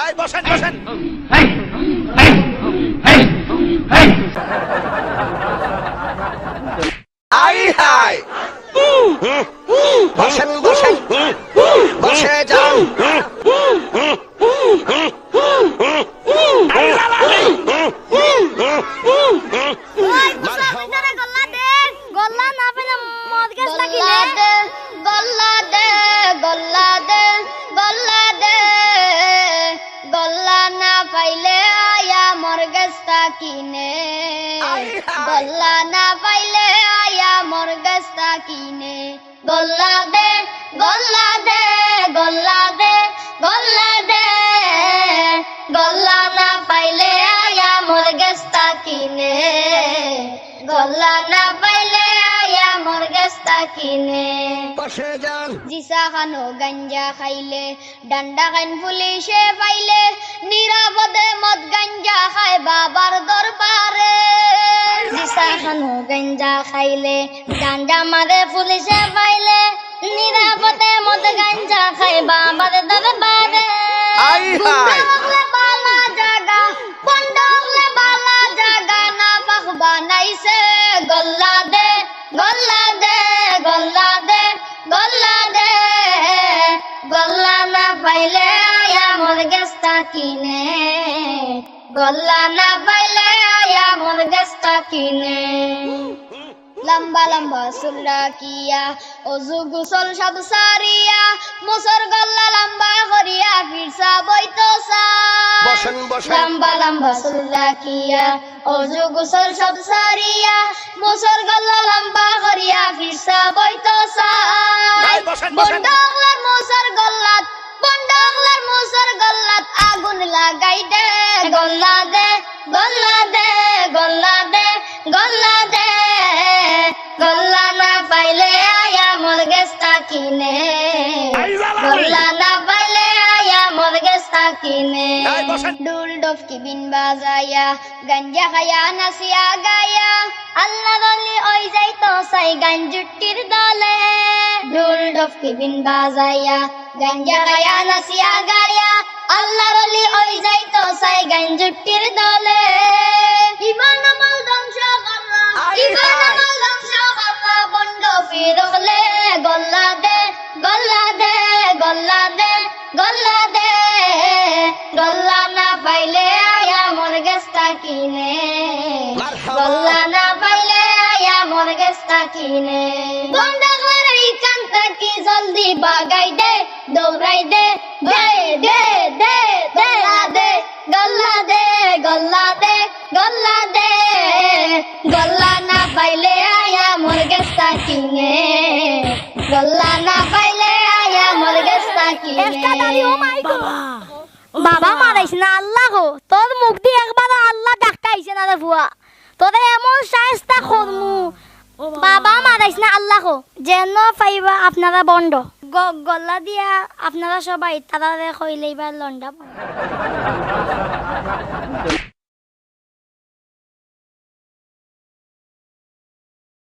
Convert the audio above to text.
এই বসেন বসেন। আই হাই বসেন বসেন বসে যান। কিনে গল্লা না পাইলে আয়া মোর গস্তা কিনে গল্লা দে গল্লা দে গল্লা দে গল্লা দে গল্লা না পাইলে আয়া মোর গস্তা কিনে গল্লা না পাইলে আয়া মোর গস্তা কিনে বসে যান। জিসা খানো গাঞ্জা খাইলে ডান্ডা খান পুলিশে পাইলে নিরাপদে মদ গাঞ্জা খায় বাবার দরবারে জিসা খানো গাঞ্জা খাইলে ডান্ডা মারে পুলিশে পাইলে নিরাপদে মদ গাঞ্জা খায় বাবার দরবারে আই হাই বালা জাগা বন্ধলে বালা জাগা না পাখ বানাইছে গল্লা দে গল্লা দে গল্লা দে গল্লা দে গল্লা না পাইলে আয়া মোর গস্তা কিনে গল্লা না পাইলে আয়া মোর গস্তা কিনে লম্বা লম্বা সুল্লা কিয়া অজু গুসল সব সারিয়া মুসর গল্লা লম্বা করিয়া ফিরসা বইতসা বসেন বসেন। লম্বা লম্বা সুল্লা কিয়া অজু গুসল সব সারিয়া মুসর গল্লা লম্বা করিয়া ফিরসা বইতসা এই বসেন বসেন। বন্ডগলার মুসর গল্লাত বন্ডগলার মুসর গল্লাত আগুন লাগাই দে গল্লা দে গল্লা দে গল্লা দে গল্লা দে গল্লা না পাইলে আয়া মোর গস্তা কিনে গল্লা না পাইলে আয়া মোর গস্তা কিনে এই বসেন। ডুল ডফকি বিন বাজায়া গাঞ্জা খায়া নাসিয়া গায়া আল্লাহ দলি ওই যাইতো সাই গাঞ্জুটির দলে ডুল ডফকি বিন বাজায়া গাঞ্জা খায়া নাসিয়া গায়া আল্লাহ দলি ওই যাইতো সাই গাঞ্জুটির দলে ইমান আমল ধ্বংস করলা ইমান আমল ধ্বংস করলা বন্ড ফিরলে গল্লা দে গল্লা দে গল্লা দে গল্লা দে গল্লা না পাইলে আয়া মোর গস্তা কিনে গল্লা না পাইলে আয়া মোর গস্তা কিনে বন্ডগলার এই কান্তা কি জলদি বাগাই দে দৌড়াই দে দে দে দে গল্লা দে গল্লা দে গল্লা দে গল্লা দে গল্লা না পাইলে আয়া মোর গস্তা কিনে গল্লা না পাইলে আয়া মোর গস্তা কিনে বাবা মারাইছে না আল্লাহ গো তোর মুখ দিয়ে একবার আল্লাহ ডাকাইছে না রে বুয়া তোরে এমন শায়েস্তা করমু বাবা মারাইছে না আল্লাহ গো যেন পাইবা আপনারা বন্ধ গল্লা দিয়া আপনারা সবাই তারা কইলেই বা লন্ডা